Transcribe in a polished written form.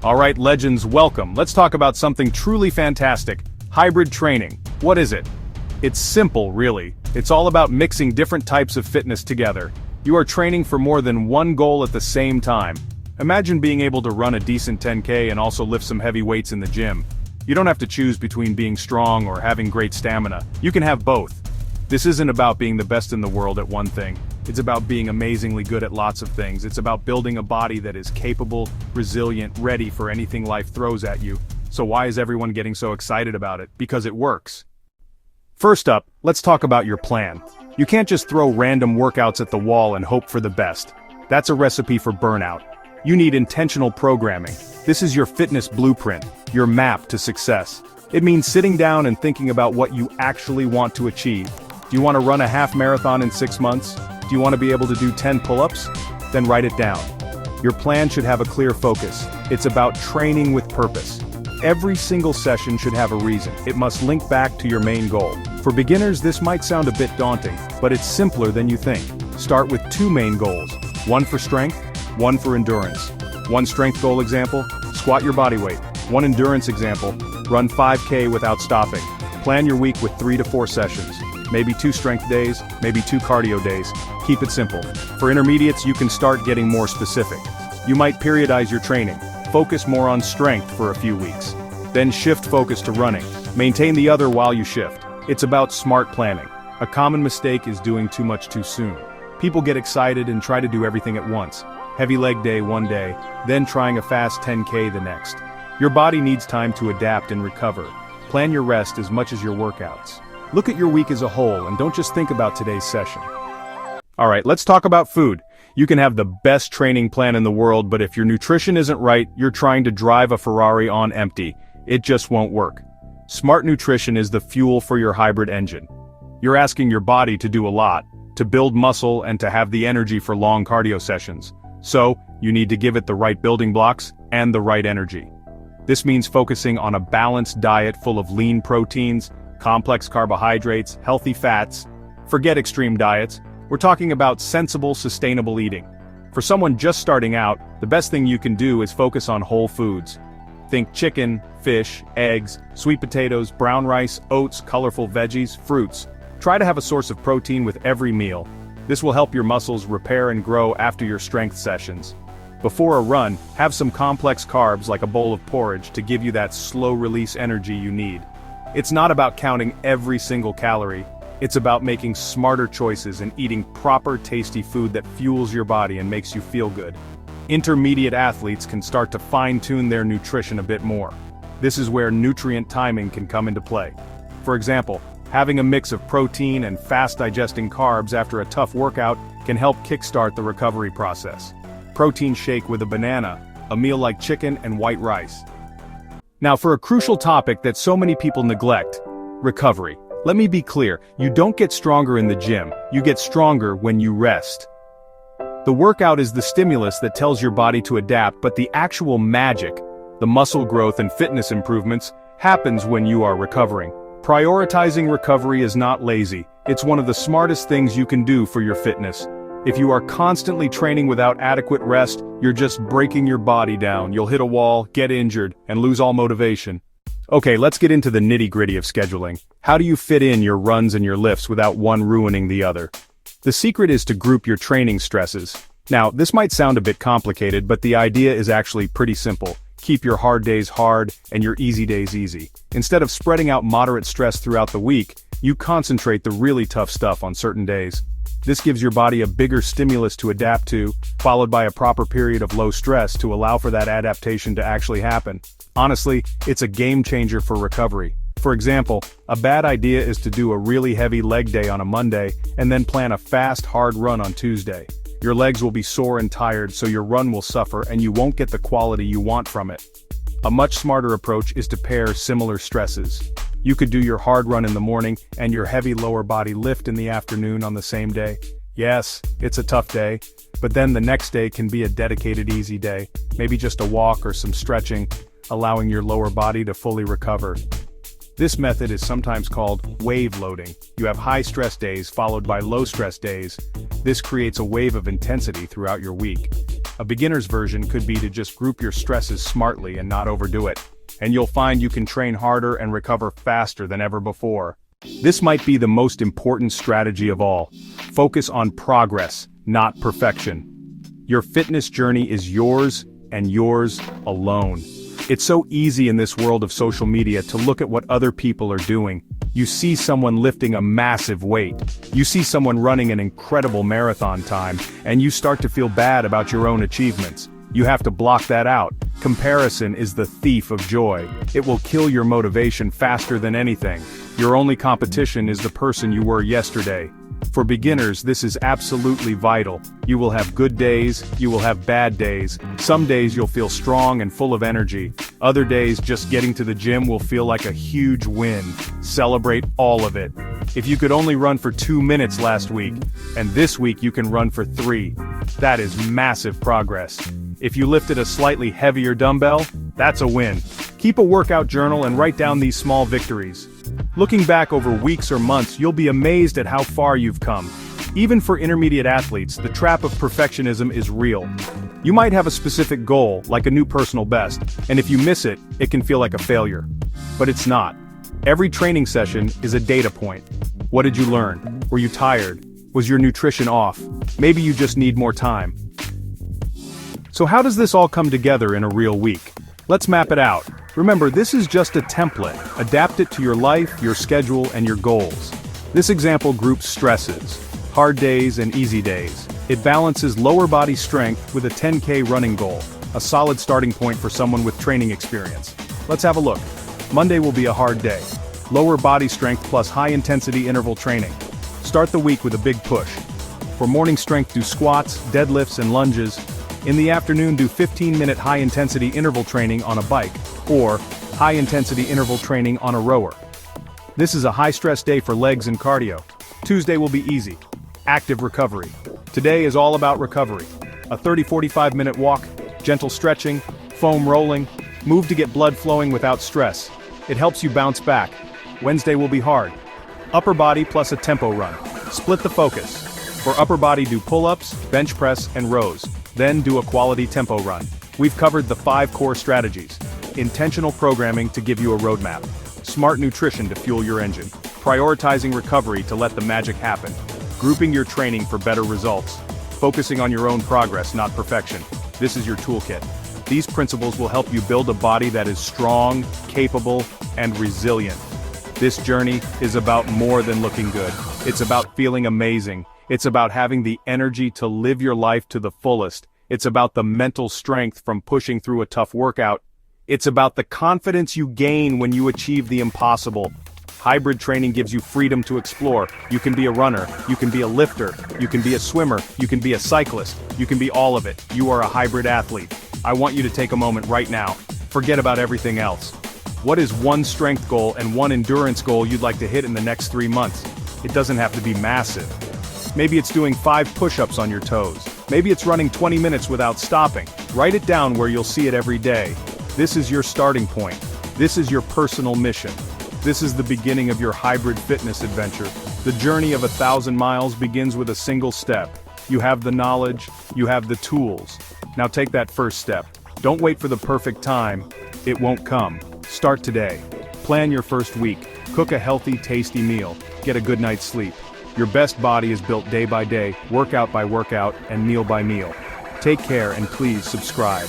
Alright, legends, welcome. Let's talk about something truly fantastic. Hybrid training. What is it? It's simple, really. It's all about mixing different types of fitness together. You are training for more than one goal at the same time. Imagine being able to run a decent 10K and also lift some heavy weights in the gym. You don't have to choose between being strong or having great stamina. You can have both. This isn't about being the best in the world at one thing. It's about being amazingly good at lots of things. It's about building a body that is capable, resilient, ready for anything life throws at you. So why is everyone getting so excited about it? Because it works. First up, let's talk about your plan. You can't just throw random workouts at the wall and hope for the best. That's a recipe for burnout. You need intentional programming. This is your fitness blueprint, your map to success. It means sitting down and thinking about what you actually want to achieve. Do you want to run a half marathon in 6 months? Do you want to be able to do 10 pull-ups? Then write it down. Your plan should have a clear focus. It's about training with purpose. Every single session should have a reason. It must link back to your main goal. For beginners, this might sound a bit daunting, but it's simpler than you think. Start with 2 main goals. One for strength, one for endurance. One strength goal example, squat your body weight. One endurance example, run 5K without stopping. Plan your week with 3 to 4 sessions. Maybe 2 strength days, maybe 2 cardio days. Keep it simple. For intermediates, you can start getting more specific. You might periodize your training. Focus more on strength for a few weeks. Then shift focus to running. Maintain the other while you shift. It's about smart planning. A common mistake is doing too much too soon. People get excited and try to do everything at once. Heavy leg day one day, then trying a fast 10K the next. Your body needs time to adapt and recover. Plan your rest as much as your workouts. Look at your week as a whole and don't just think about today's session. Alright, let's talk about food. You can have the best training plan in the world, but if your nutrition isn't right, you're trying to drive a Ferrari on empty. It just won't work. Smart nutrition is the fuel for your hybrid engine. You're asking your body to do a lot, to build muscle and to have the energy for long cardio sessions. So, you need to give it the right building blocks and the right energy. This means focusing on a balanced diet full of lean proteins, complex carbohydrates, healthy fats. Forget extreme diets. We're talking about sensible, sustainable eating. For someone just starting out, the best thing you can do is focus on whole foods. Think chicken, fish, eggs, sweet potatoes, brown rice, oats, colorful veggies, fruits. Try to have a source of protein with every meal. This will help your muscles repair and grow after your strength sessions. Before a run, have some complex carbs like a bowl of porridge to give you that slow-release energy you need. It's not about counting every single calorie. It's about making smarter choices and eating proper, tasty food that fuels your body and makes you feel good. Intermediate athletes can start to fine-tune their nutrition a bit more. This is where nutrient timing can come into play. For example, having a mix of protein and fast-digesting carbs after a tough workout can help kickstart the recovery process. Protein shake with a banana, a meal like chicken and white rice. Now for a crucial topic that so many people neglect, recovery. Let me be clear, you don't get stronger in the gym, you get stronger when you rest. The workout is the stimulus that tells your body to adapt, but the actual magic, the muscle growth and fitness improvements, happens when you are recovering. Prioritizing recovery is not lazy, it's one of the smartest things you can do for your fitness. If you are constantly training without adequate rest, you're just breaking your body down. You'll hit a wall, get injured, and lose all motivation. Okay, let's get into the nitty-gritty of scheduling. How do you fit in your runs and your lifts without one ruining the other? The secret is to group your training stresses. Now, this might sound a bit complicated, but the idea is actually pretty simple. Keep your hard days hard and your easy days easy. Instead of spreading out moderate stress throughout the week, you concentrate the really tough stuff on certain days. This gives your body a bigger stimulus to adapt to, followed by a proper period of low stress to allow for that adaptation to actually happen. Honestly, it's a game changer for recovery. For example, a bad idea is to do a really heavy leg day on a Monday and then plan a fast, hard run on Tuesday. Your legs will be sore and tired, so your run will suffer and you won't get the quality you want from it. A much smarter approach is to pair similar stresses. You could do your hard run in the morning and your heavy lower body lift in the afternoon on the same day. Yes, it's a tough day, but then the next day can be a dedicated easy day, maybe just a walk or some stretching, allowing your lower body to fully recover. This method is sometimes called wave loading. You have high stress days followed by low stress days. This creates a wave of intensity throughout your week. A beginner's version could be to just group your stresses smartly and not overdo it. And you'll find you can train harder and recover faster than ever before. This might be the most important strategy of all. Focus on progress, not perfection. Your fitness journey is yours, and yours alone. It's so easy in this world of social media to look at what other people are doing. You see someone lifting a massive weight. You see someone running an incredible marathon time, and you start to feel bad about your own achievements. You have to block that out. Comparison is the thief of joy. It will kill your motivation faster than anything. Your only competition is the person you were yesterday. For beginners, this is absolutely vital. You will have good days, you will have bad days. Some days you'll feel strong and full of energy. Other days, just getting to the gym will feel like a huge win. Celebrate all of it. If you could only run for 2 minutes last week, and this week you can run for 3, that is massive progress. If you lifted a slightly heavier dumbbell, that's a win. Keep a workout journal and write down these small victories. Looking back over weeks or months, you'll be amazed at how far you've come. Even for intermediate athletes, the trap of perfectionism is real. You might have a specific goal, like a new personal best, and if you miss it, it can feel like a failure. But it's not. Every training session is a data point. What did you learn? Were you tired? Was your nutrition off? Maybe you just need more time. So how does this all come together in a real week? Let's map it out. Remember, this is just a template. Adapt it to your life, your schedule, and your goals. This example groups stresses, hard days and easy days. It balances lower body strength with a 10K running goal, a solid starting point for someone with training experience. Let's have a look. Monday will be a hard day. Lower body strength plus high-intensity interval training. Start the week with a big push. For morning strength, do squats, deadlifts, and lunges. In the afternoon, do 15-minute high-intensity interval training on a bike, or high-intensity interval training on a rower. This is a high-stress day for legs and cardio. Tuesday will be easy. Active recovery. Today is all about recovery. A 30-45 minute walk, gentle stretching, foam rolling, move to get blood flowing without stress. It helps you bounce back. Wednesday will be hard. Upper body plus a tempo run. Split the focus. For upper body, do pull-ups, bench press, and rows. Then do a quality tempo run. We've covered the 5 core strategies. Intentional programming to give you a roadmap. Smart nutrition to fuel your engine. Prioritizing recovery to let the magic happen. Grouping your training for better results. Focusing on your own progress, not perfection. This is your toolkit. These principles will help you build a body that is strong, capable, and resilient. This journey is about more than looking good. It's about feeling amazing. It's about having the energy to live your life to the fullest. It's about the mental strength from pushing through a tough workout. It's about the confidence you gain when you achieve the impossible. Hybrid training gives you freedom to explore. You can be a runner, you can be a lifter, you can be a swimmer, you can be a cyclist, you can be all of it. You are a hybrid athlete. I want you to take a moment right now. Forget about everything else. What is one strength goal and one endurance goal you'd like to hit in the next 3 months? It doesn't have to be massive. Maybe it's doing 5 push-ups on your toes. Maybe it's running 20 minutes without stopping. Write it down where you'll see it every day. This is your starting point. This is your personal mission. This is the beginning of your hybrid fitness adventure. The journey of 1,000 miles begins with a single step. You have the knowledge, you have the tools. Now take that first step. Don't wait for the perfect time. It won't come. Start today. Plan your first week. Cook a healthy, tasty meal. Get a good night's sleep. Your best body is built day by day, workout by workout, and meal by meal. Take care and please subscribe.